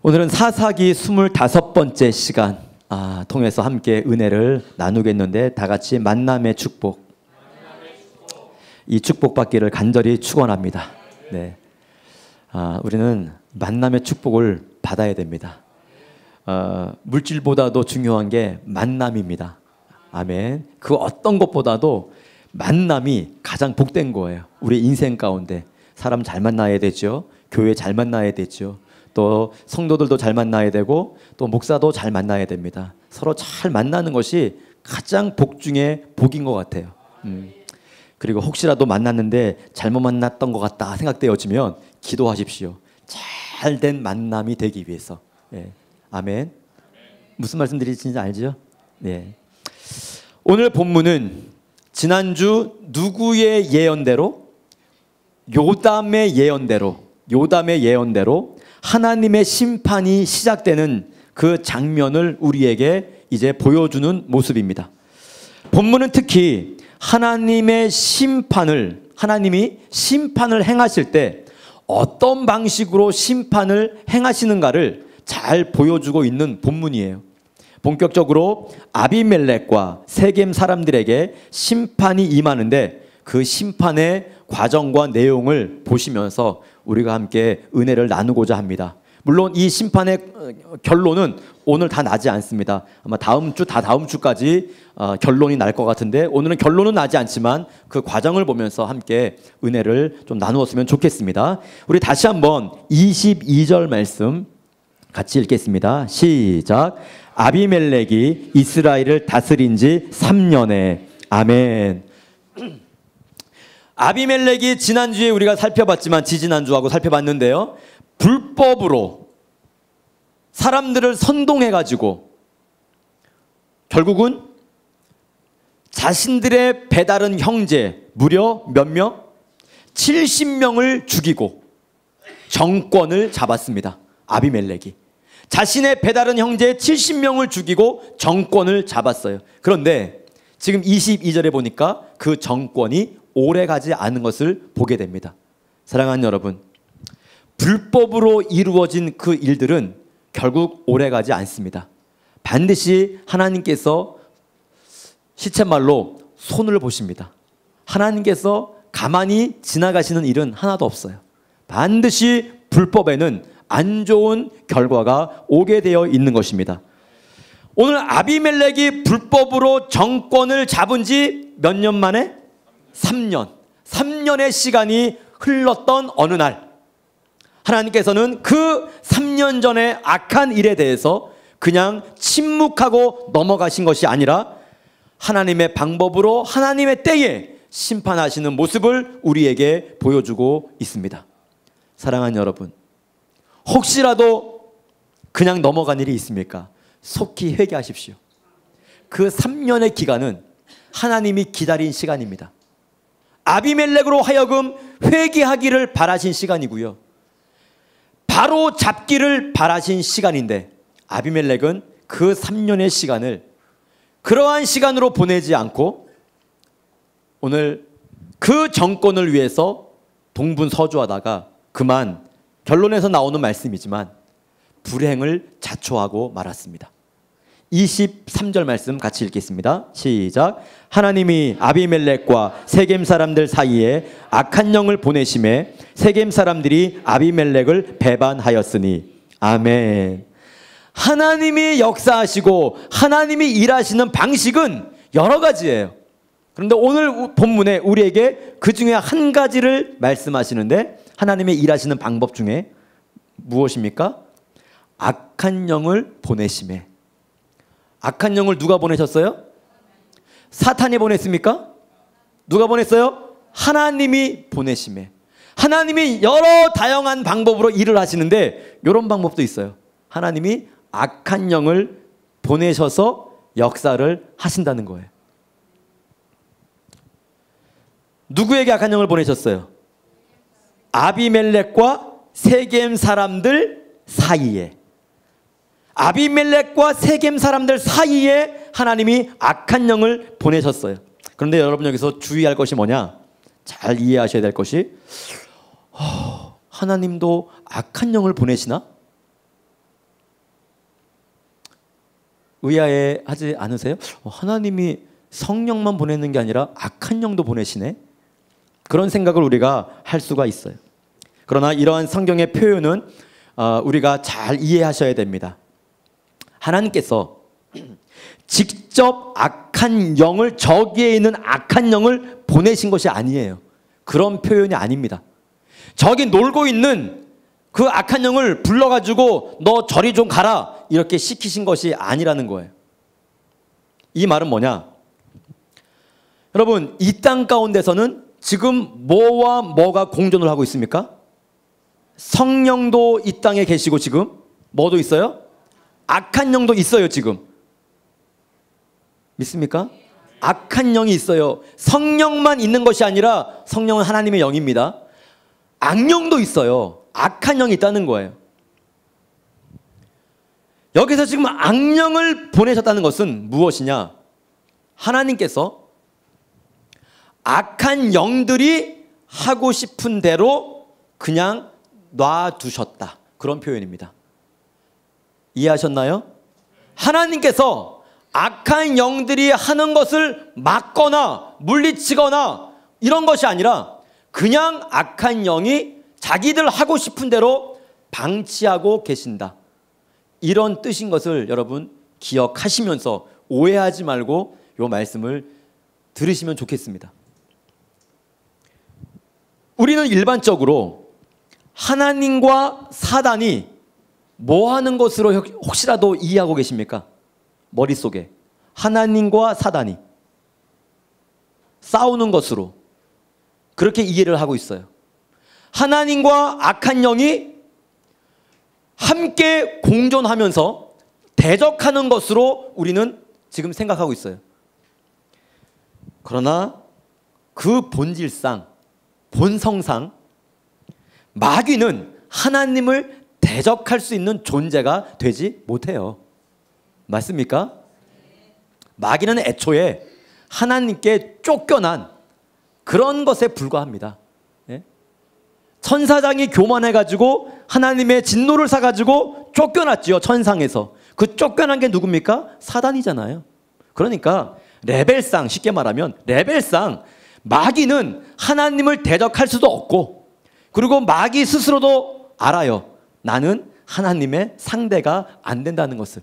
오늘은 사사기 25번째 시간 통해서 함께 은혜를 나누겠는데, 다 같이 만남의 축복, 이 축복받기를 간절히 축원합니다. 네. 우리는 만남의 축복을 받아야 됩니다. 물질보다도 중요한 게 만남입니다. 아멘. 그 어떤 것보다도 만남이 가장 복된 거예요. 우리 인생 가운데 사람 잘 만나야 되죠. 교회 잘 만나야 되죠. 또 성도들도 잘 만나야 되고, 또 목사도 잘 만나야 됩니다. 서로 잘 만나는 것이 가장 복 중에 복인 것 같아요. 그리고 혹시라도 만났는데 잘못 만났던 것 같다 생각되어지면 기도하십시오. 잘된 만남이 되기 위해서. 네. 아멘. 무슨 말씀 드리는지 알죠? 네. 오늘 본문은 지난주 누구의 예언대로? 요담의 예언대로 하나님의 심판이 시작되는 그 장면을 우리에게 이제 보여주는 모습입니다. 본문은 특히 하나님이 심판을 행하실 때 어떤 방식으로 심판을 행하시는가를 잘 보여주고 있는 본문이에요. 본격적으로 아비멜렉과 세겜 사람들에게 심판이 임하는데, 그 심판의 과정과 내용을 보시면서 우리가 함께 은혜를 나누고자 합니다. 물론 이 심판의 결론은 오늘 다 나지 않습니다. 아마 다음 주까지 결론이 날 것 같은데, 오늘은 결론은 나지 않지만 그 과정을 보면서 함께 은혜를 좀 나누었으면 좋겠습니다. 우리 다시 한번 22절 말씀 같이 읽겠습니다. 시작. 아비멜렉이 이스라엘을 다스린 지 3년에. 아멘. 아비멜렉이 지난주에 우리가 살펴봤지만, 지지난주하고 살펴봤는데요, 불법으로 사람들을 선동해가지고 결국은 자신들의 배다른 형제 무려 몇 명? 70명을 죽이고 정권을 잡았습니다. 아비멜렉이 자신의 배다른 형제 70명을 죽이고 정권을 잡았어요. 그런데 지금 22절에 보니까 그 정권이 오래가지 않은 것을 보게 됩니다. 사랑하는 여러분, 불법으로 이루어진 그 일들은 결국 오래가지 않습니다. 반드시 하나님께서 시쳇말로 손을 보십니다. 하나님께서 가만히 지나가시는 일은 하나도 없어요. 반드시 불법에는 안 좋은 결과가 오게 되어 있는 것입니다. 오늘 아비멜렉이 불법으로 정권을 잡은 지 몇 년 만에? 3년의 시간이 흘렀던 어느 날, 하나님께서는 그 3년 전의 악한 일에 대해서 그냥 침묵하고 넘어가신 것이 아니라 하나님의 방법으로 하나님의 때에 심판하시는 모습을 우리에게 보여주고 있습니다. 사랑하는 여러분, 혹시라도 그냥 넘어간 일이 있습니까? 속히 회개하십시오. 그 3년의 기간은 하나님이 기다린 시간입니다. 아비멜렉으로 하여금 회개하기를 바라신 시간이고요, 바로 잡기를 바라신 시간인데, 아비멜렉은 그 3년의 시간을 그러한 시간으로 보내지 않고 오늘 그 정권을 위해서 동분서주하다가 그만, 결론에서 나오는 말씀이지만 불행을 자초하고 말았습니다. 23절 말씀 같이 읽겠습니다. 시작. 하나님이 아비멜렉과 세겜 사람들 사이에 악한 영을 보내심에 세겜 사람들이 아비멜렉을 배반하였으니. 아멘. 하나님이 역사하시고 하나님이 일하시는 방식은 여러 가지예요. 그런데 오늘 본문에 우리에게 그 중에 한 가지를 말씀하시는데, 하나님의 일하시는 방법 중에 무엇입니까? 악한 영을 보내심에. 악한 영을 누가 보내셨어요? 사탄이 보냈습니까? 누가 보냈어요? 하나님이 보내심에. 하나님이 여러 다양한 방법으로 일을 하시는데 이런 방법도 있어요. 하나님이 악한 영을 보내셔서 역사를 하신다는 거예요. 누구에게 악한 영을 보내셨어요? 아비멜렉과 세겜 사람들 사이에. 아비멜렉과 세겜 사람들 사이에 하나님이 악한 영을 보내셨어요. 그런데 여러분, 여기서 주의할 것이 뭐냐? 잘 이해하셔야 될 것이, 하나님도 악한 영을 보내시나? 의아해하지 않으세요? 하나님이 성령만 보내는 게 아니라 악한 영도 보내시네? 그런 생각을 우리가 할 수가 있어요. 그러나 이러한 성경의 표현은 우리가 잘 이해하셔야 됩니다. 하나님께서 직접 악한 영을, 저기에 있는 악한 영을 보내신 것이 아니에요. 그런 표현이 아닙니다. 저기 놀고 있는 그 악한 영을 불러가지고 너 저리 좀 가라 이렇게 시키신 것이 아니라는 거예요. 이 말은 뭐냐? 여러분, 이 땅 가운데서는 지금 뭐와 뭐가 공존을 하고 있습니까? 성령도 이 땅에 계시고 지금 뭐도 있어요? 악한 영도 있어요 지금. 믿습니까? 악한 영이 있어요. 성령만 있는 것이 아니라 성령은 하나님의 영입니다. 악령도 있어요. 악한 영이 있다는 거예요. 여기서 지금 악령을 보내셨다는 것은 무엇이냐? 하나님께서 악한 영들이 하고 싶은 대로 그냥 놔두셨다. 그런 표현입니다. 이해하셨나요? 하나님께서 악한 영들이 하는 것을 막거나 물리치거나 이런 것이 아니라 그냥 악한 영이 자기들 하고 싶은 대로 방치하고 계신다. 이런 뜻인 것을 여러분 기억하시면서 오해하지 말고 이 말씀을 들으시면 좋겠습니다. 우리는 일반적으로 하나님과 사단이 뭐 하는 것으로 혹시라도 이해하고 계십니까? 머릿속에 하나님과 사단이 싸우는 것으로 그렇게 이해를 하고 있어요. 하나님과 악한 영이 함께 공존하면서 대적하는 것으로 우리는 지금 생각하고 있어요. 그러나 그 본질상, 본성상 마귀는 하나님을 대적할 수 있는 존재가 되지 못해요. 맞습니까? 마귀는 애초에 하나님께 쫓겨난 그런 것에 불과합니다. 천사장이 교만해가지고 하나님의 진노를 사가지고 쫓겨났지요. 천상에서. 그 쫓겨난 게 누굽니까? 사단이잖아요. 그러니까 레벨상, 쉽게 말하면 레벨상 마귀는 하나님을 대적할 수도 없고, 그리고 마귀 스스로도 알아요. 나는 하나님의 상대가 안 된다는 것을.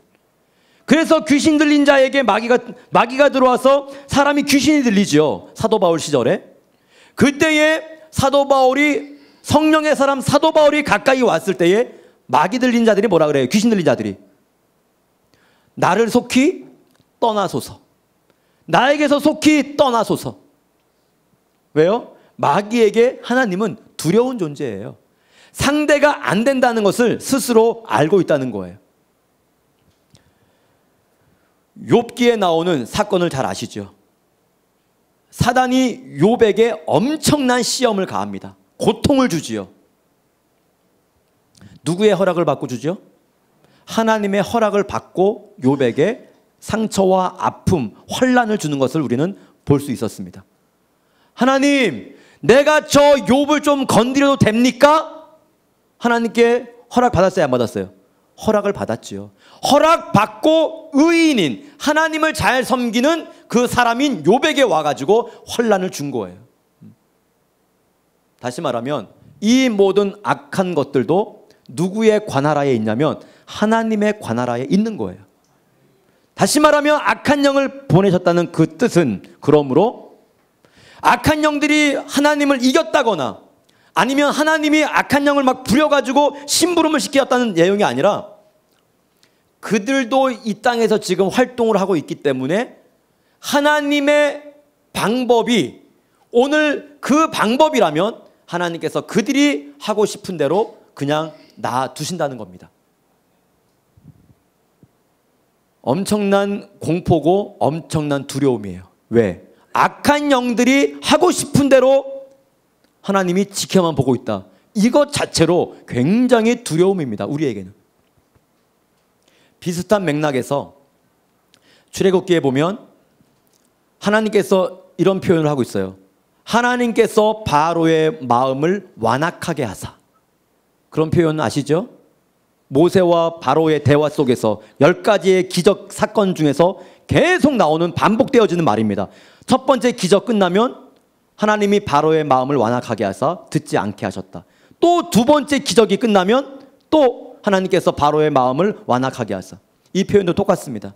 그래서 귀신 들린 자에게 마귀가 들어와서 사람이 귀신이 들리지요. 사도 바울 시절에. 그때에 사도 바울이, 성령의 사람 사도 바울이 가까이 왔을 때에 마귀 들린 자들이 뭐라 그래요? 귀신 들린 자들이 나를 속히 떠나소서, 나에게서 속히 떠나소서. 왜요? 마귀에게 하나님은 두려운 존재예요. 상대가 안 된다는 것을 스스로 알고 있다는 거예요. 욥기에 나오는 사건을 잘 아시죠? 사단이 욥에게 엄청난 시험을 가합니다. 고통을 주지요. 누구의 허락을 받고 주죠? 하나님의 허락을 받고 욥에게 상처와 아픔, 환난을 주는 것을 우리는 볼 수 있었습니다. 하나님, 내가 저 욥을 좀 건드려도 됩니까? 하나님께 허락 받았어요, 안 받았어요? 허락을 받았지요. 허락받고 의인인 하나님을 잘 섬기는 그 사람인 욥에게 와가지고 환난을 준 거예요. 다시 말하면 이 모든 악한 것들도 누구의 관할하에 있냐면 하나님의 관할하에 있는 거예요. 다시 말하면 악한 영을 보내셨다는 그 뜻은, 그러므로 악한 영들이 하나님을 이겼다거나 아니면 하나님이 악한 영을 막 부려가지고 심부름을 시켰다는 내용이 아니라 그들도 이 땅에서 지금 활동을 하고 있기 때문에 하나님의 방법이 오늘 그 방법이라면 하나님께서 그들이 하고 싶은 대로 그냥 놔두신다는 겁니다. 엄청난 공포고 엄청난 두려움이에요. 왜? 악한 영들이 하고 싶은 대로 하나님이 지켜만 보고 있다. 이것 자체로 굉장히 두려움입니다. 우리에게는. 비슷한 맥락에서 출애굽기에 보면 하나님께서 이런 표현을 하고 있어요. 하나님께서 바로의 마음을 완악하게 하사. 그런 표현 아시죠? 모세와 바로의 대화 속에서 10가지의 기적 사건 중에서 계속 나오는 반복되어지는 말입니다. 첫 번째 기적 끝나면 하나님이 바로의 마음을 완악하게 하사 듣지 않게 하셨다. 또 두 번째 기적이 끝나면 또 하나님께서 바로의 마음을 완악하게 하사. 이 표현도 똑같습니다.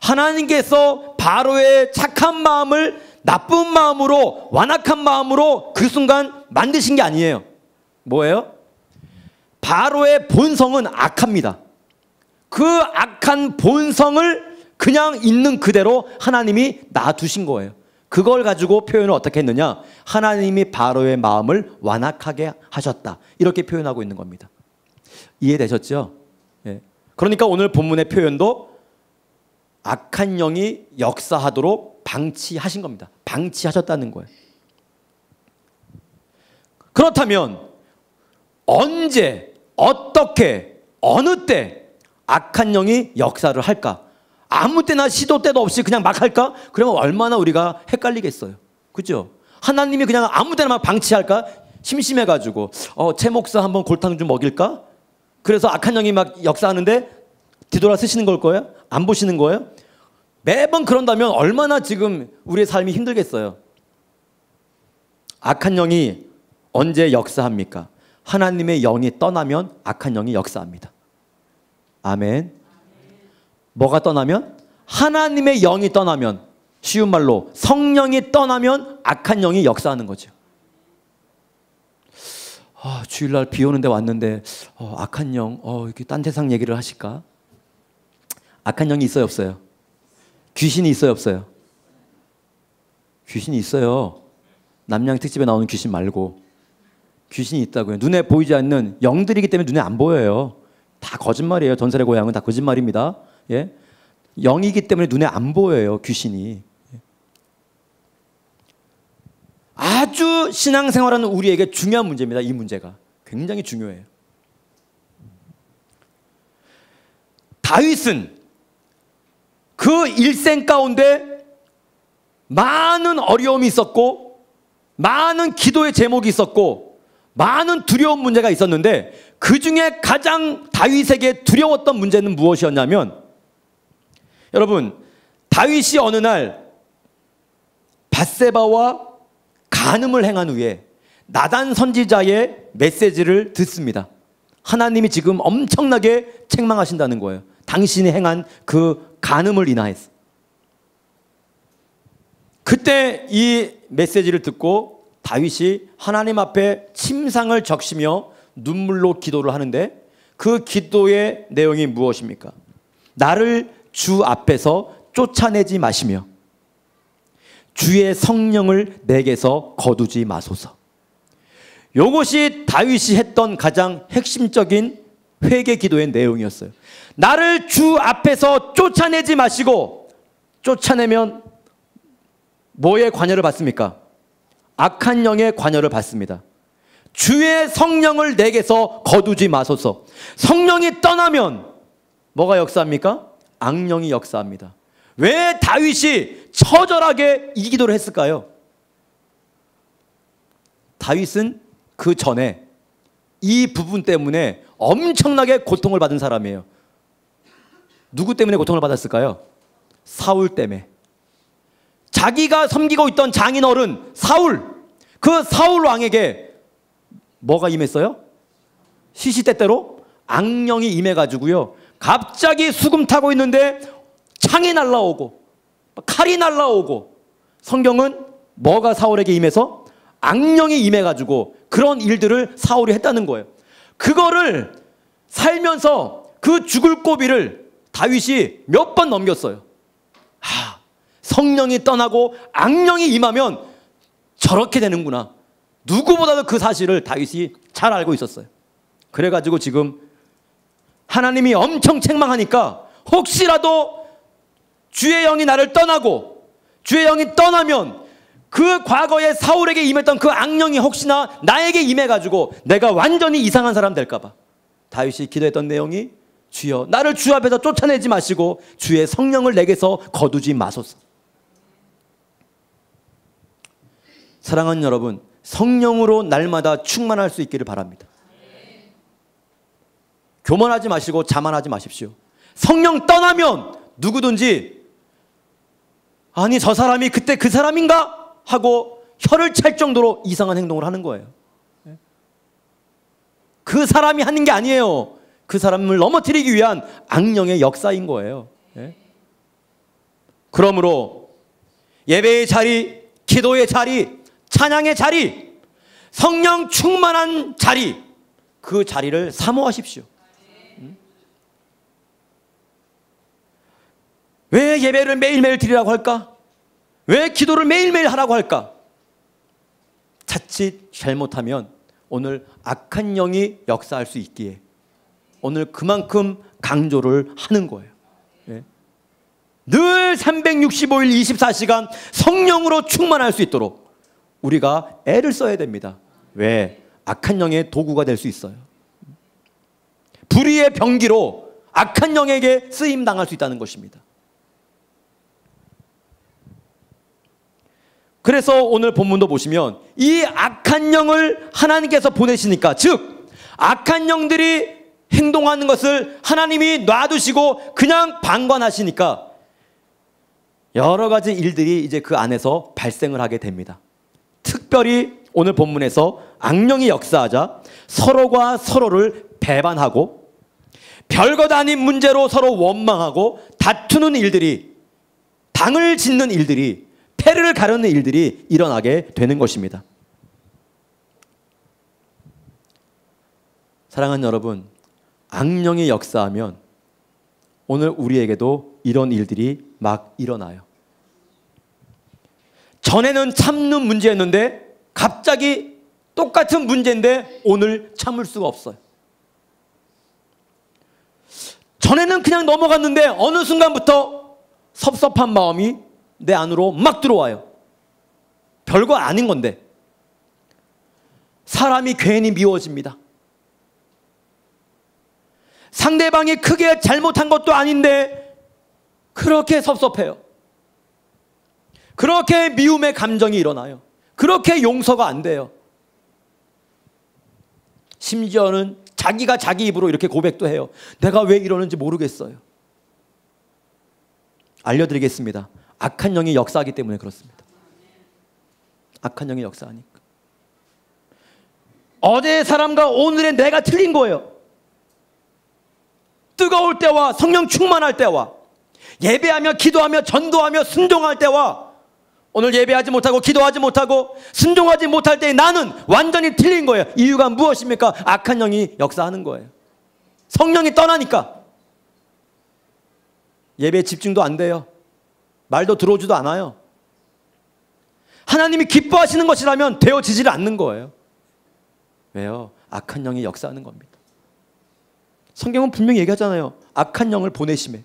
하나님께서 바로의 착한 마음을 나쁜 마음으로, 완악한 마음으로 그 순간 만드신 게 아니에요. 뭐예요? 바로의 본성은 악합니다. 그 악한 본성을 그냥 있는 그대로 하나님이 놔두신 거예요. 그걸 가지고 표현을 어떻게 했느냐? 하나님이 바로의 마음을 완악하게 하셨다. 이렇게 표현하고 있는 겁니다. 이해되셨죠? 예. 그러니까 오늘 본문의 표현도 악한 영이 역사하도록 방치하신 겁니다. 방치하셨다는 거예요. 그렇다면 언제, 어떻게, 어느 때 악한 영이 역사를 할까? 아무 때나 시도 때도 없이 그냥 막 할까? 그러면 얼마나 우리가 헷갈리겠어요. 그죠? 하나님이 그냥 아무 때나 막 방치할까? 심심해가지고 채 목사 한번 골탕 좀 먹일까? 그래서 악한 영이 막 역사하는데 뒤돌아 쓰시는 걸 거예요? 안 보시는 거예요? 매번 그런다면 얼마나 지금 우리의 삶이 힘들겠어요. 악한 영이 언제 역사합니까? 하나님의 영이 떠나면 악한 영이 역사합니다. 아멘. 뭐가 떠나면? 하나님의 영이 떠나면, 쉬운 말로 성령이 떠나면 악한 영이 역사하는 거죠. 주일날 비 오는데 왔는데 악한 영, 이렇게 딴 세상 얘기를 하실까? 악한 영이 있어요, 없어요? 귀신이 있어요, 없어요? 귀신이 있어요. 남양 특집에 나오는 귀신 말고 귀신이 있다고요. 눈에 보이지 않는 영들이기 때문에 눈에 안 보여요. 다 거짓말이에요. 전설의 고향은 다 거짓말입니다. 예? 영이기 때문에 눈에 안 보여요, 귀신이. 아주 신앙생활하는 우리에게 중요한 문제입니다. 이 문제가 굉장히 중요해요. 다윗은 그 일생 가운데 많은 어려움이 있었고, 많은 기도의 제목이 있었고, 많은 두려운 문제가 있었는데 그 중에 가장 다윗에게 두려웠던 문제는 무엇이었냐면, 여러분, 다윗이 어느 날 밧세바와 간음을 행한 후에 나단 선지자의 메시지를 듣습니다. 하나님이 지금 엄청나게 책망하신다는 거예요. 당신이 행한 그 간음을 인하여서. 그때 이 메시지를 듣고 다윗이 하나님 앞에 침상을 적시며 눈물로 기도를 하는데, 그 기도의 내용이 무엇입니까? 나를 주 앞에서 쫓아내지 마시며 주의 성령을 내게서 거두지 마소서. 이것이 다윗이 했던 가장 핵심적인 회개 기도의 내용이었어요. 나를 주 앞에서 쫓아내지 마시고, 쫓아내면 뭐의 관여를 받습니까? 악한 영의 관여를 받습니다. 주의 성령을 내게서 거두지 마소서. 성령이 떠나면 뭐가 역사합니까? 악령이 역사합니다. 왜 다윗이 처절하게 이 기도를 했을까요? 다윗은 그 전에 이 부분 때문에 엄청나게 고통을 받은 사람이에요. 누구 때문에 고통을 받았을까요? 사울 때문에. 자기가 섬기고 있던 장인어른 사울, 그 사울 왕에게 뭐가 임했어요? 시시때때로 악령이 임해가지고요, 갑자기 수금 타고 있는데 창이 날라오고 칼이 날라오고, 성경은 뭐가 사울에게 임해서? 악령이 임해가지고 그런 일들을 사울이 했다는 거예요. 그거를 살면서 그 죽을 고비를 다윗이 몇 번 넘겼어요. 성령이 떠나고 악령이 임하면 저렇게 되는구나. 누구보다도 그 사실을 다윗이 잘 알고 있었어요. 그래가지고 지금 하나님이 엄청 책망하니까, 혹시라도 주의 영이 나를 떠나고 주의 영이 떠나면 그 과거에 사울에게 임했던 그 악령이 혹시나 나에게 임해가지고 내가 완전히 이상한 사람 될까봐 다윗이 기도했던 내용이, 주여 나를 주 앞에서 쫓아내지 마시고 주의 성령을 내게서 거두지 마소서. 사랑하는 여러분, 성령으로 날마다 충만할 수 있기를 바랍니다. 교만하지 마시고 자만하지 마십시오. 성령 떠나면 누구든지 아니 저 사람이 그때 그 사람인가 하고 혀를 찰 정도로 이상한 행동을 하는 거예요. 그 사람이 하는 게 아니에요. 그 사람을 넘어뜨리기 위한 악령의 역사인 거예요. 그러므로 예배의 자리, 기도의 자리, 찬양의 자리, 성령 충만한 자리, 그 자리를 사모하십시오. 왜 예배를 매일매일 드리라고 할까? 왜 기도를 매일매일 하라고 할까? 자칫 잘못하면 오늘 악한 영이 역사할 수 있기에 오늘 그만큼 강조를 하는 거예요. 늘 365일 24시간 성령으로 충만할 수 있도록 우리가 애를 써야 됩니다. 왜? 악한 영의 도구가 될 수 있어요. 불의의 병기로 악한 영에게 쓰임당할 수 있다는 것입니다. 그래서 오늘 본문도 보시면 이 악한 영을 하나님께서 보내시니까, 즉 악한 영들이 행동하는 것을 하나님이 놔두시고 그냥 방관하시니까 여러 가지 일들이 이제 그 안에서 발생을 하게 됩니다. 특별히 오늘 본문에서 악령이 역사하자 서로가 서로를 배반하고 별것 아닌 문제로 서로 원망하고 다투는 일들이, 당을 짓는 일들이, 패를 가르는 일들이 일어나게 되는 것입니다. 사랑하는 여러분, 악령이 역사하면 오늘 우리에게도 이런 일들이 막 일어나요. 전에는 참는 문제였는데 갑자기 똑같은 문제인데 오늘 참을 수가 없어요. 전에는 그냥 넘어갔는데 어느 순간부터 섭섭한 마음이 내 안으로 막 들어와요. 별거 아닌 건데. 사람이 괜히 미워집니다. 상대방이 크게 잘못한 것도 아닌데 그렇게 섭섭해요. 그렇게 미움의 감정이 일어나요. 그렇게 용서가 안 돼요. 심지어는 자기가 자기 입으로 이렇게 고백도 해요. 내가 왜 이러는지 모르겠어요. 알려드리겠습니다. 악한 영이 역사하기 때문에 그렇습니다. 악한 영이 역사하니까. 어제의 사람과 오늘의 내가 틀린 거예요. 뜨거울 때와 성령 충만할 때와 예배하며 기도하며 전도하며 순종할 때와 오늘 예배하지 못하고 기도하지 못하고 순종하지 못할 때 나는 완전히 틀린 거예요. 이유가 무엇입니까? 악한 영이 역사하는 거예요. 성령이 떠나니까 예배에 집중도 안 돼요. 말도 들어오지도 않아요. 하나님이 기뻐하시는 것이라면 되어지지를 않는 거예요. 왜요? 악한 영이 역사하는 겁니다. 성경은 분명히 얘기하잖아요. 악한 영을 보내심에.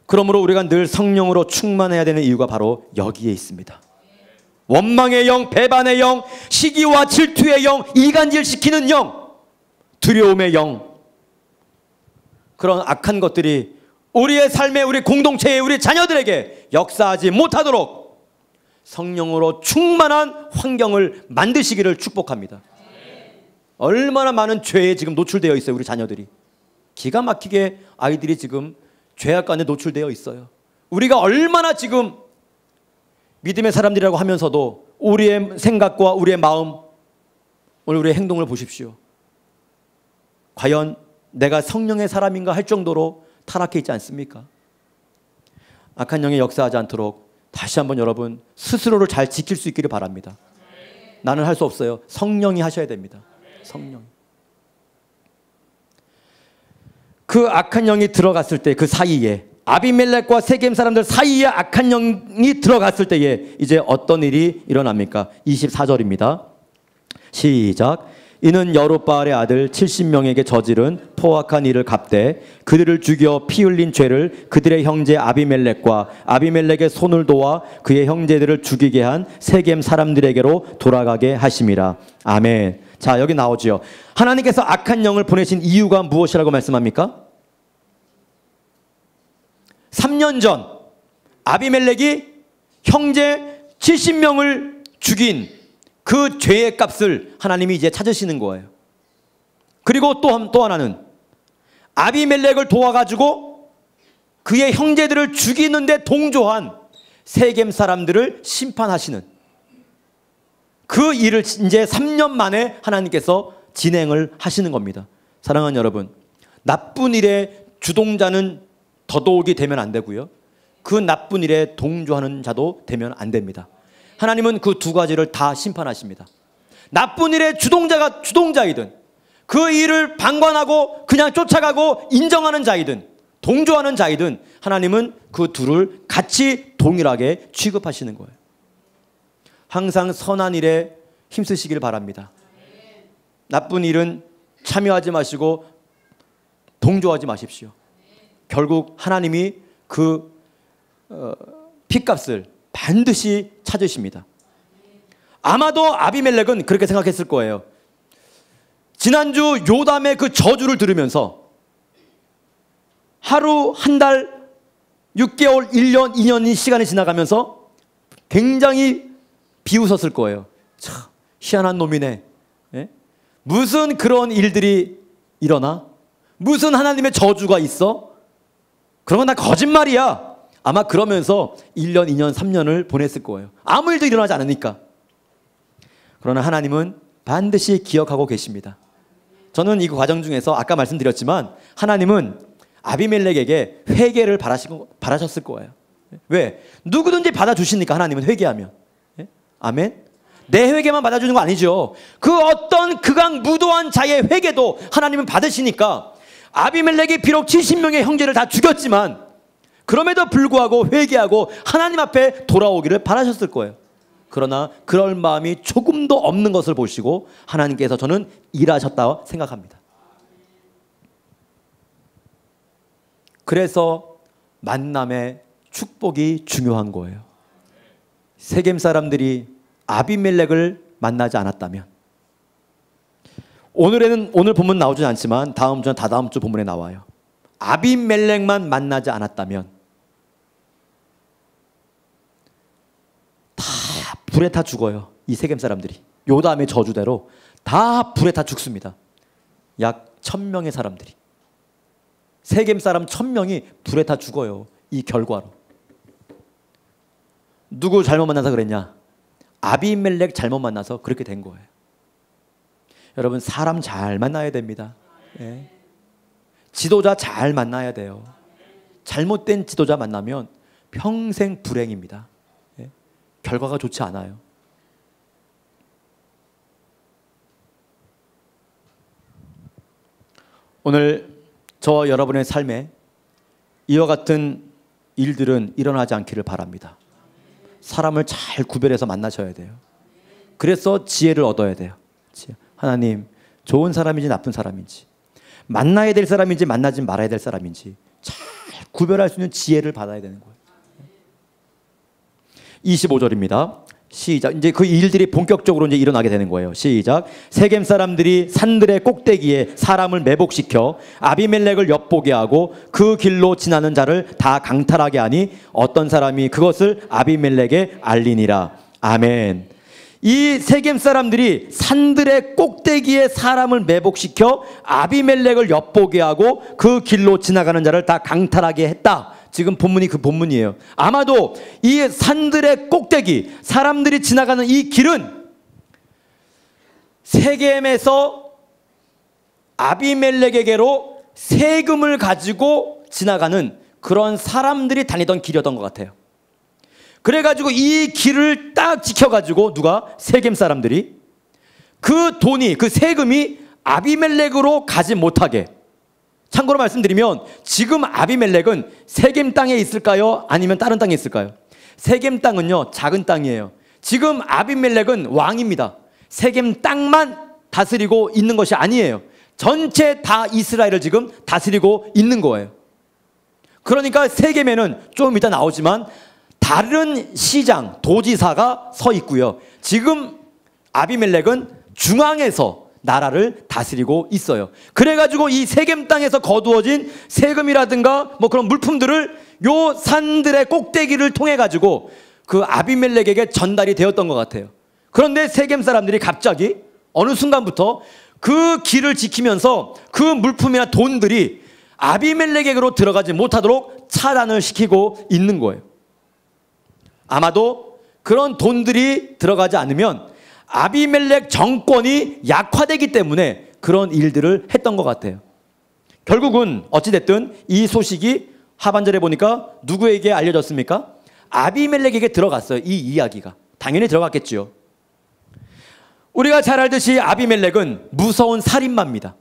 그러므로 우리가 늘 성령으로 충만해야 되는 이유가 바로 여기에 있습니다. 원망의 영, 배반의 영, 시기와 질투의 영, 이간질시키는 영, 두려움의 영, 그런 악한 것들이 우리의 삶에, 우리 공동체에, 우리 자녀들에게 역사하지 못하도록 성령으로 충만한 환경을 만드시기를 축복합니다. 얼마나 많은 죄에 지금 노출되어 있어요. 우리 자녀들이. 기가 막히게 아이들이 지금 죄악간에 노출되어 있어요. 우리가 얼마나 지금 믿음의 사람들이라고 하면서도 우리의 생각과 우리의 마음, 오늘 우리의 행동을 보십시오. 과연 내가 성령의 사람인가 할 정도로 타락해 있지 않습니까? 악한 영이 역사하지 않도록 다시 한번 여러분 스스로를 잘 지킬 수 있기를 바랍니다. 나는 할 수 없어요. 성령이 하셔야 됩니다. 성령. 그 악한 영이 들어갔을 때 그 사이에 아비멜렉과 세겜 사람들 사이에 악한 영이 들어갔을 때에 이제 어떤 일이 일어납니까? 24절입니다. 시작. 이는 여룻바알의 아들 70명에게 저지른 포악한 일을 갚되 그들을 죽여 피 흘린 죄를 그들의 형제 아비멜렉과 아비멜렉의 손을 도와 그의 형제들을 죽이게 한 세겜 사람들에게로 돌아가게 하심이라. 아멘. 자, 여기 나오지요. 하나님께서 악한 영을 보내신 이유가 무엇이라고 말씀합니까? 3년 전 아비멜렉이 형제 70명을 죽인 그 죄의 값을 하나님이 이제 찾으시는 거예요. 그리고 또 하나는 아비멜렉을 도와가지고 그의 형제들을 죽이는데 동조한 세겜 사람들을 심판하시는 그 일을 이제 3년 만에 하나님께서 진행을 하시는 겁니다. 사랑하는 여러분, 나쁜 일의 주동자는 더더욱이 되면 안 되고요. 그 나쁜 일에 동조하는 자도 되면 안 됩니다. 하나님은 그 두 가지를 다 심판하십니다. 나쁜 일의 주동자이든 그 일을 방관하고 그냥 쫓아가고 인정하는 자이든 동조하는 자이든 하나님은 그 둘을 같이 동일하게 취급하시는 거예요. 항상 선한 일에 힘쓰시길 바랍니다. 나쁜 일은 참여하지 마시고 동조하지 마십시오. 결국 하나님이 그 핏값을 반드시 찾으십니다. 아마도 아비멜렉은 그렇게 생각했을 거예요. 지난주 요담의 그 저주를 들으면서 하루, 한 달, 6개월, 1년, 2년이 시간이 지나가면서 굉장히 비웃었을 거예요. 참 희한한 놈이네. 예? 무슨 그런 일들이 일어나? 무슨 하나님의 저주가 있어? 그런 건 다 거짓말이야. 아마 그러면서 1년, 2년, 3년을 보냈을 거예요. 아무 일도 일어나지 않으니까. 그러나 하나님은 반드시 기억하고 계십니다. 저는 이 과정 중에서 아까 말씀드렸지만 하나님은 아비멜렉에게 회개를 바라셨을 거예요. 왜? 누구든지 받아주시니까 하나님은 회개하면. 예? 아멘? 내 회개만 받아주는 거 아니죠. 그 어떤 극악무도한 자의 회개도 하나님은 받으시니까 아비멜렉이 비록 70명의 형제를 다 죽였지만 그럼에도 불구하고 회개하고 하나님 앞에 돌아오기를 바라셨을 거예요. 그러나 그럴 마음이 조금도 없는 것을 보시고 하나님께서 저는 일하셨다고 생각합니다. 그래서 만남의 축복이 중요한 거예요. 세겜 사람들이 아비멜렉을 만나지 않았다면, 오늘 본문 나오진 않지만 다음 주나 다다음 주 본문에 나와요. 아비멜렉만 만나지 않았다면 다 불에 타 죽어요. 이 세겜 사람들이 요담의 저주대로 다 불에 타 죽습니다. 약 1000명의 사람들이, 세겜 사람 1000명이 불에 타 죽어요. 이 결과로. 누구 잘못 만나서 그랬냐? 아비멜렉 잘못 만나서 그렇게 된 거예요. 여러분, 사람 잘 만나야 됩니다. 예. 지도자 잘 만나야 돼요. 잘못된 지도자 만나면 평생 불행입니다. 예. 결과가 좋지 않아요. 오늘 저와 여러분의 삶에 이와 같은 일들은 일어나지 않기를 바랍니다. 사람을 잘 구별해서 만나셔야 돼요. 그래서 지혜를 얻어야 돼요. 하나님, 좋은 사람인지 나쁜 사람인지, 만나야 될 사람인지 만나지 말아야 될 사람인지 잘 구별할 수 있는 지혜를 받아야 되는 거예요. 25절입니다. 시작. 이제 그 일들이 본격적으로 이제 일어나게 되는 거예요. 시작. 세겜 사람들이 산들의 꼭대기에 사람을 매복시켜 아비멜렉을 엿보게 하고 그 길로 지나는 자를 다 강탈하게 하니 어떤 사람이 그것을 아비멜렉에 알리니라. 아멘. 이 세겜 사람들이 산들의 꼭대기에 사람을 매복시켜 아비멜렉을 엿보게 하고 그 길로 지나가는 자를 다 강탈하게 했다. 지금 본문이 그 본문이에요. 아마도 이 산들의 꼭대기, 사람들이 지나가는 이 길은 세겜에서 아비멜렉에게로 세금을 가지고 지나가는 그런 사람들이 다니던 길이었던 것 같아요. 그래가지고 이 길을 딱 지켜가지고 누가? 세겜 사람들이 그 돈이, 그 세금이 아비멜렉으로 가지 못하게. 참고로 말씀드리면 지금 아비멜렉은 세겜 땅에 있을까요? 아니면 다른 땅에 있을까요? 세겜 땅은요, 작은 땅이에요. 지금 아비멜렉은 왕입니다. 세겜 땅만 다스리고 있는 것이 아니에요. 전체 다 이스라엘을 지금 다스리고 있는 거예요. 그러니까 세겜에는 좀 이따 나오지만 다른 시장, 도지사가 서 있고요. 지금 아비멜렉은 중앙에서 나라를 다스리고 있어요. 그래가지고 이 세겜 땅에서 거두어진 세금이라든가 뭐 그런 물품들을 요 산들의 꼭대기를 통해 가지고 그 아비멜렉에게 전달이 되었던 것 같아요. 그런데 세겜 사람들이 갑자기 어느 순간부터 그 길을 지키면서 그 물품이나 돈들이 아비멜렉에게로 들어가지 못하도록 차단을 시키고 있는 거예요. 아마도 그런 돈들이 들어가지 않으면 아비멜렉 정권이 약화되기 때문에 그런 일들을 했던 것 같아요. 결국은 어찌됐든 이 소식이 하반절에 보니까 누구에게 알려졌습니까? 아비멜렉에게 들어갔어요. 이 이야기가. 당연히 들어갔겠지요. 우리가 잘 알듯이 아비멜렉은 무서운 살인마입니다.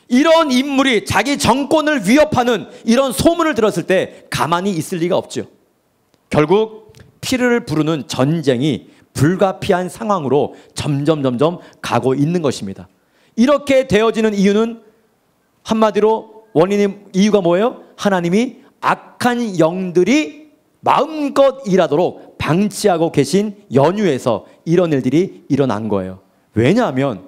이런 인물이 자기 정권을 위협하는 이런 소문을 들었을 때 가만히 있을 리가 없죠. 결국 피를 부르는 전쟁이 불가피한 상황으로 점점 가고 있는 것입니다. 이렇게 되어지는 이유는 한마디로 이유가 뭐예요? 하나님이 악한 영들이 마음껏 일하도록 방치하고 계신 연유에서 이런 일들이 일어난 거예요. 왜냐하면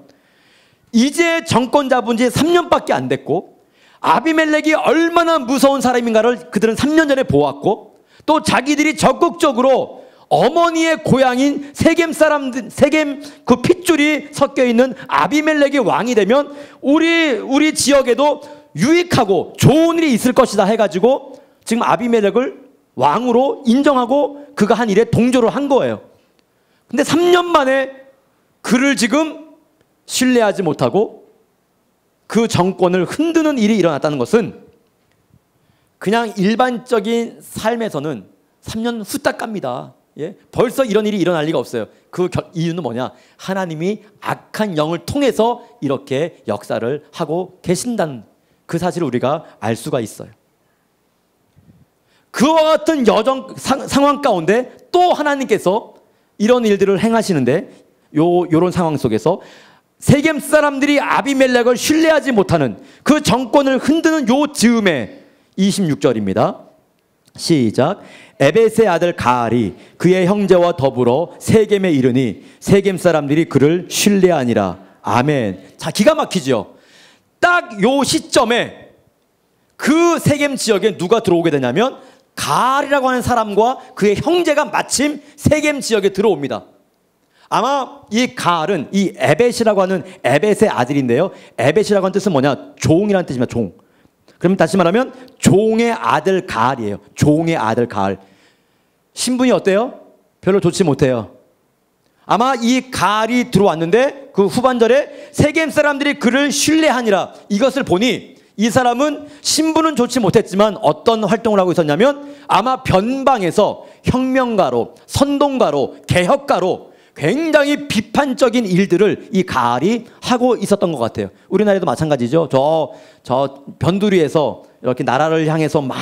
이제 정권 잡은 지 3년밖에 안 됐고 아비멜렉이 얼마나 무서운 사람인가를 그들은 3년 전에 보았고 또 자기들이 적극적으로 어머니의 고향인 세겜 사람들, 세겜 그 핏줄이 섞여 있는 아비멜렉이 왕이 되면 우리 지역에도 유익하고 좋은 일이 있을 것이다 해가지고 지금 아비멜렉을 왕으로 인정하고 그가 한 일에 동조를 한 거예요. 근데 3년 만에 그를 지금 신뢰하지 못하고 그 정권을 흔드는 일이 일어났다는 것은 그냥 일반적인 삶에서는 3년 후딱 갑니다. 예? 벌써 이런 일이 일어날 리가 없어요. 그 이유는 뭐냐? 하나님이 악한 영을 통해서 이렇게 역사를 하고 계신다는 그 사실을 우리가 알 수가 있어요. 그와 같은 상황 가운데 또 하나님께서 이런 일들을 행하시는데 요런 상황 속에서 세겜 사람들이 아비멜렉을 신뢰하지 못하는 그 정권을 흔드는 요 즈음에 26절입니다. 시작. 에벳의 아들 가알이 그의 형제와 더불어 세겜에 이르니 세겜 사람들이 그를 신뢰하니라. 아멘. 자, 기가 막히죠. 딱 요 시점에 그 세겜 지역에 누가 들어오게 되냐면 가알이라고 하는 사람과 그의 형제가 마침 세겜 지역에 들어옵니다. 아마 이 가알은 이 에벳이라고 하는 에벳의 아들인데요. 에벳이라고 하는 뜻은 뭐냐? 종이라는 뜻입니다. 종. 그럼 다시 말하면 종의 아들 가알이에요. 종의 아들 가알. 신분이 어때요? 별로 좋지 못해요. 아마 이 가알이 들어왔는데 그 후반절에 세겜 사람들이 그를 신뢰하니라. 이것을 보니 이 사람은 신분은 좋지 못했지만 어떤 활동을 하고 있었냐면 아마 변방에서 혁명가로, 선동가로, 개혁가로 굉장히 비판적인 일들을 이 가알이 하고 있었던 것 같아요. 우리나라에도 마찬가지죠. 저 변두리에서 이렇게 나라를 향해서 막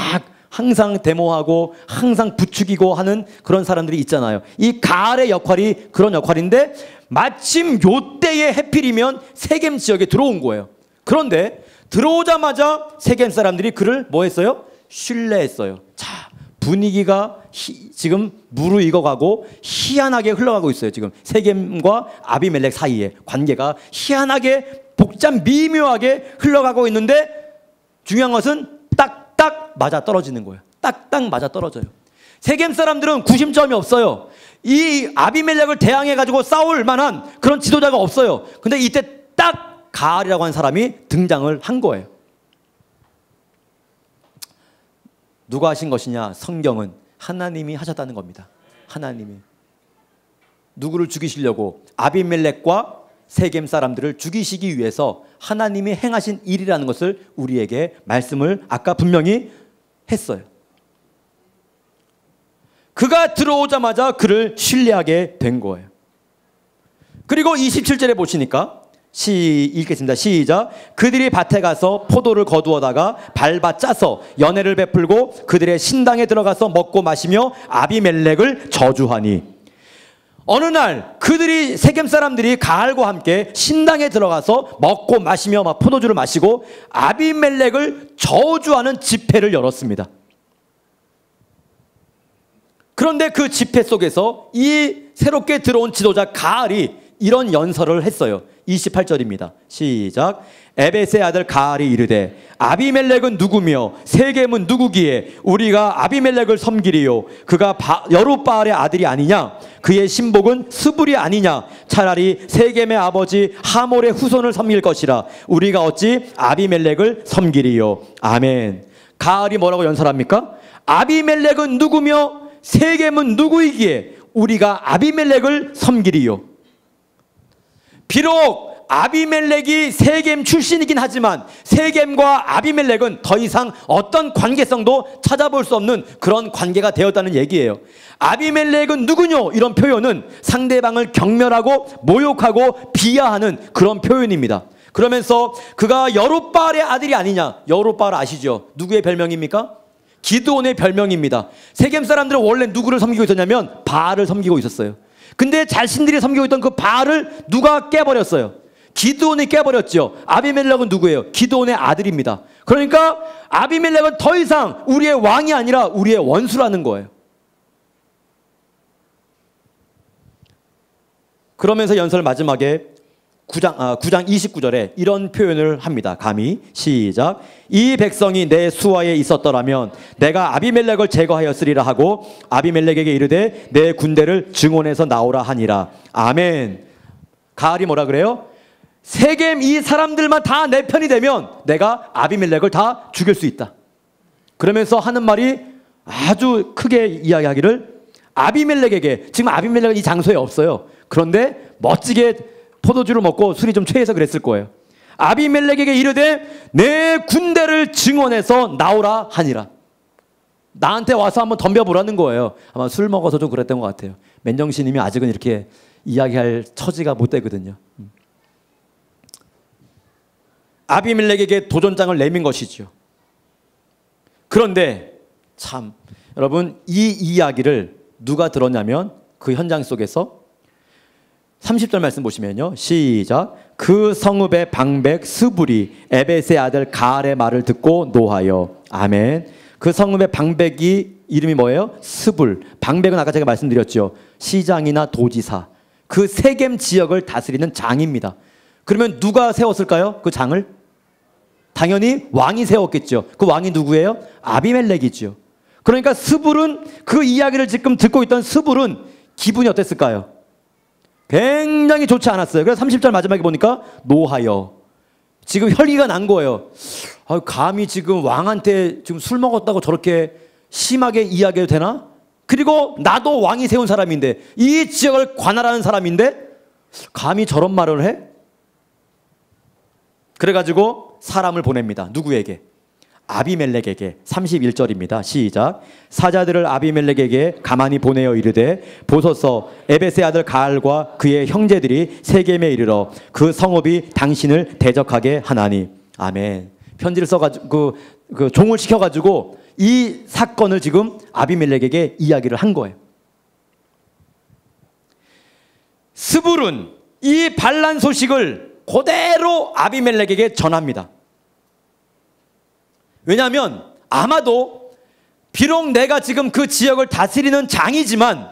항상 데모하고 항상 부추기고 하는 그런 사람들이 있잖아요. 이 가알의 역할이 그런 역할인데 마침 요때에 해필이면 세겜 지역에 들어온 거예요. 그런데 들어오자마자 세겜 사람들이 그를 뭐 했어요? 신뢰했어요. 자, 분위기가 지금 무르익어가고 희한하게 흘러가고 있어요. 지금 세겜과 아비멜렉 사이에 관계가 희한하게 복잡 미묘하게 흘러가고 있는데 중요한 것은 딱딱 맞아 떨어지는 거예요. 딱딱 맞아 떨어져요. 세겜 사람들은 구심점이 없어요. 이 아비멜렉을 대항해가지고 싸울 만한 그런 지도자가 없어요. 근데 이때 딱 가알이라고 하는 사람이 등장을 한 거예요. 누가 하신 것이냐? 성경은 하나님이 하셨다는 겁니다. 하나님이. 누구를 죽이시려고? 아비멜렉과 세겜 사람들을 죽이시기 위해서 하나님이 행하신 일이라는 것을 우리에게 말씀을 아까 분명히 했어요. 그가 들어오자마자 그를 신뢰하게 된 거예요. 그리고 27절에 보시니까 읽겠습니다. 시작. 그들이 밭에 가서 포도를 거두어다가 밟아 짜서 연회를 베풀고 그들의 신당에 들어가서 먹고 마시며 아비멜렉을 저주하니. 어느 날 그들이 세겜 사람들이 가알과 함께 신당에 들어가서 먹고 마시며 막 포도주를 마시고 아비멜렉을 저주하는 집회를 열었습니다. 그런데 그 집회 속에서 이 새롭게 들어온 지도자 가알이 이런 연설을 했어요. 28절입니다. 시작. 에벳의 아들 가알이 이르되 아비멜렉은 누구며 세겜은 누구기에 우리가 아비멜렉을 섬기리요. 그가 여룻바알의 아들이 아니냐? 그의 신복은 스불이 아니냐? 차라리 세겜의 아버지 하몰의 후손을 섬길 것이라. 우리가 어찌 아비멜렉을 섬기리요. 아멘. 가알이 뭐라고 연설합니까? 아비멜렉은 누구며 세겜은 누구이기에 우리가 아비멜렉을 섬기리요. 비록 아비멜렉이 세겜 출신이긴 하지만 세겜과 아비멜렉은 더 이상 어떤 관계성도 찾아볼 수 없는 그런 관계가 되었다는 얘기예요. 아비멜렉은 누구뇨? 이런 표현은 상대방을 경멸하고 모욕하고 비하하는 그런 표현입니다. 그러면서 그가 여룻바알의 아들이 아니냐? 여룻바알 아시죠? 누구의 별명입니까? 기드온의 별명입니다. 세겜 사람들은 원래 누구를 섬기고 있었냐면 바알을 섬기고 있었어요. 근데 자신들이 섬기고 있던 그 바알을 누가 깨버렸어요? 기드온이 깨버렸죠. 아비멜렉은 누구예요? 기드온의 아들입니다. 그러니까 아비멜렉은 더 이상 우리의 왕이 아니라 우리의 원수라는 거예요. 그러면서 연설 마지막에 9장 29절에 이런 표현을 합니다. 감히 시작. 이 백성이 내 수하에 있었더라면 내가 아비멜렉을 제거하였으리라 하고 아비멜렉에게 이르되 내 군대를 증원해서 나오라 하니라. 아멘. 가알이 뭐라 그래요? 세겜 이 사람들만 다 내 편이 되면 내가 아비멜렉을 다 죽일 수 있다. 그러면서 하는 말이 아주 크게 이야기하기를 아비멜렉에게, 지금 아비멜렉은 이 장소에 없어요. 그런데 멋지게 포도주를 먹고 술이 좀 취해서 그랬을 거예요. 아비멜렉에게 이르되 내 군대를 증원해서 나오라 하니라. 나한테 와서 한번 덤벼보라는 거예요. 아마 술 먹어서 좀 그랬던 것 같아요. 맨정신이면 아직은 이렇게 이야기할 처지가 못 되거든요. 아비멜렉에게 도전장을 내민 것이죠. 그런데 참 여러분, 이 이야기를 누가 들었냐면 그 현장 속에서 30절 말씀 보시면요. 시작. 그 성읍의 방백 스불이 에벳의 아들 가알의 말을 듣고 노하여. 아멘. 그 성읍의 방백이 이름이 뭐예요? 스불. 방백은 아까 제가 말씀드렸죠. 시장이나 도지사. 그 세겜 지역을 다스리는 장입니다. 그러면 누가 세웠을까요? 그 장을? 당연히 왕이 세웠겠죠. 그 왕이 누구예요? 아비멜렉이죠. 그러니까 스불은, 그 이야기를 지금 듣고 있던 스불은 기분이 어땠을까요? 굉장히 좋지 않았어요. 그래서 30절 마지막에 보니까 노하여. 지금 혈기가 난 거예요. 감히 지금 왕한테 지금 술 먹었다고 저렇게 심하게 이야기해도 되나? 그리고 나도 왕이 세운 사람인데, 이 지역을 관할하는 사람인데 감히 저런 말을 해? 그래가지고 사람을 보냅니다. 누구에게? 아비멜렉에게. 31절입니다. 시작. 사자들을 아비멜렉에게 가만히 보내어 이르되 보소서 에벳의 아들 가알과 그의 형제들이 세겜에 이르러 그 성읍이 당신을 대적하게 하나니. 아멘. 편지를 써가지고 그 종을 시켜가지고 이 사건을 지금 아비멜렉에게 이야기를 한 거예요. 스불은 이 반란 소식을 그대로 아비멜렉에게 전합니다. 왜냐하면 아마도 비록 내가 지금 그 지역을 다스리는 장이지만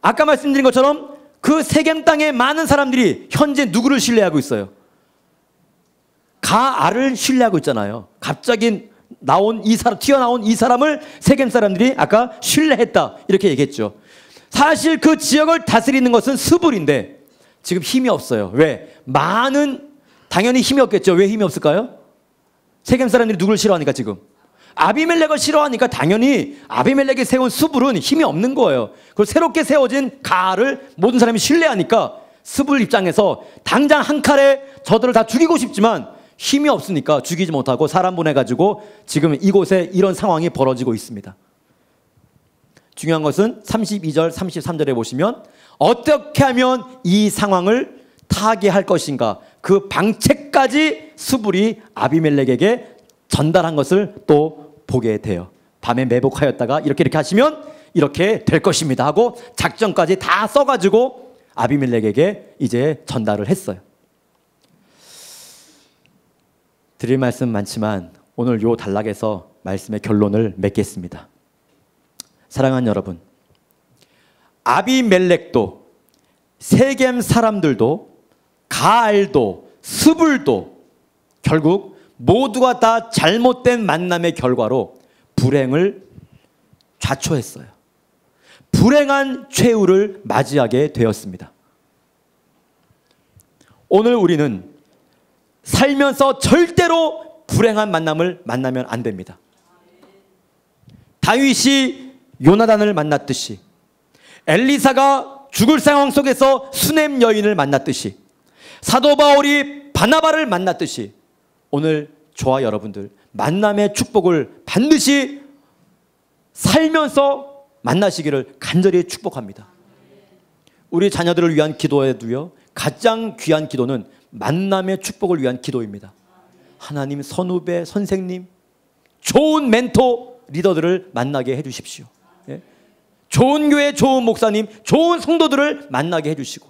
아까 말씀드린 것처럼 그 세겜 땅에 많은 사람들이 현재 누구를 신뢰하고 있어요? 가알을 신뢰하고 있잖아요. 갑자기 튀어나온 이 사람을 세겜 사람들이 아까 신뢰했다 이렇게 얘기했죠. 사실 그 지역을 다스리는 것은 스불인데 지금 힘이 없어요. 왜? 당연히 힘이 없겠죠. 왜 힘이 없을까요? 세겜 사람들이 누구를 싫어하니까 지금 아비멜렉을 싫어하니까 당연히 아비멜렉이 세운 스불은 힘이 없는 거예요. 그리고 새롭게 세워진 가알을 모든 사람이 신뢰하니까 스불 입장에서 당장 한 칼에 저들을 다 죽이고 싶지만 힘이 없으니까 죽이지 못하고 사람 보내가지고 지금 이곳에 이런 상황이 벌어지고 있습니다. 중요한 것은 32절 33절에 보시면 어떻게 하면 이 상황을 타개할 것인가, 그 방책까지 스불이 아비멜렉에게 전달한 것을 또 보게 돼요. 밤에 매복하였다가 이렇게 하시면 이렇게 될 것입니다 하고 작전까지 다 써가지고 아비멜렉에게 이제 전달을 했어요. 드릴 말씀 많지만 오늘 요 단락에서 말씀의 결론을 맺겠습니다. 사랑하는 여러분, 아비멜렉도 세겜 사람들도 가알도 스불도 결국 모두가 다 잘못된 만남의 결과로 불행을 자초했어요. 불행한 최후를 맞이하게 되었습니다. 오늘 우리는 살면서 절대로 불행한 만남을 만나면 안 됩니다. 다윗이 요나단을 만났듯이, 엘리사가 죽을 상황 속에서 수넴 여인을 만났듯이, 사도 바울이 바나바를 만났듯이, 오늘 저와 여러분들 만남의 축복을 반드시 살면서 만나시기를 간절히 축복합니다. 우리 자녀들을 위한 기도에도요, 가장 귀한 기도는 만남의 축복을 위한 기도입니다. 하나님, 선후배, 선생님, 좋은 멘토, 리더들을 만나게 해주십시오. 예? 좋은 교회, 좋은 목사님, 좋은 성도들을 만나게 해주시고,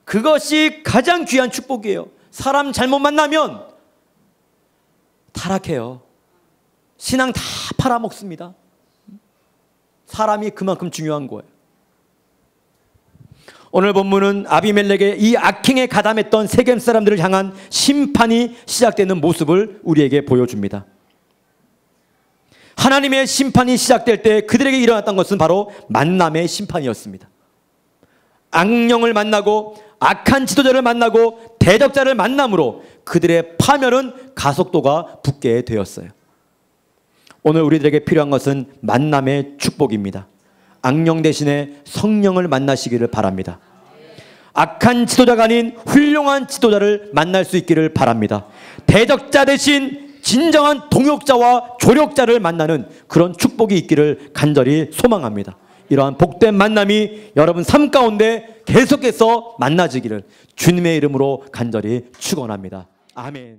그것이 가장 귀한 축복이에요. 사람 잘못 만나면 타락해요. 신앙 다 팔아먹습니다. 사람이 그만큼 중요한 거예요. 오늘 본문은 아비멜렉의 이 악행에 가담했던 세겜 사람들을 향한 심판이 시작되는 모습을 우리에게 보여줍니다. 하나님의 심판이 시작될 때 그들에게 일어났던 것은 바로 만남의 심판이었습니다. 악령을 만나고 악한 지도자를 만나고 대적자를 만남으로 그들의 파멸은 가속도가 붙게 되었어요. 오늘 우리들에게 필요한 것은 만남의 축복입니다. 악령 대신에 성령을 만나시기를 바랍니다. 악한 지도자가 아닌 훌륭한 지도자를 만날 수 있기를 바랍니다. 대적자 대신 진정한 동역자와 조력자를 만나는 그런 축복이 있기를 간절히 소망합니다. 이러한 복된 만남이 여러분 삶 가운데 계속해서 만나지기를 주님의 이름으로 간절히 축원합니다. 아멘.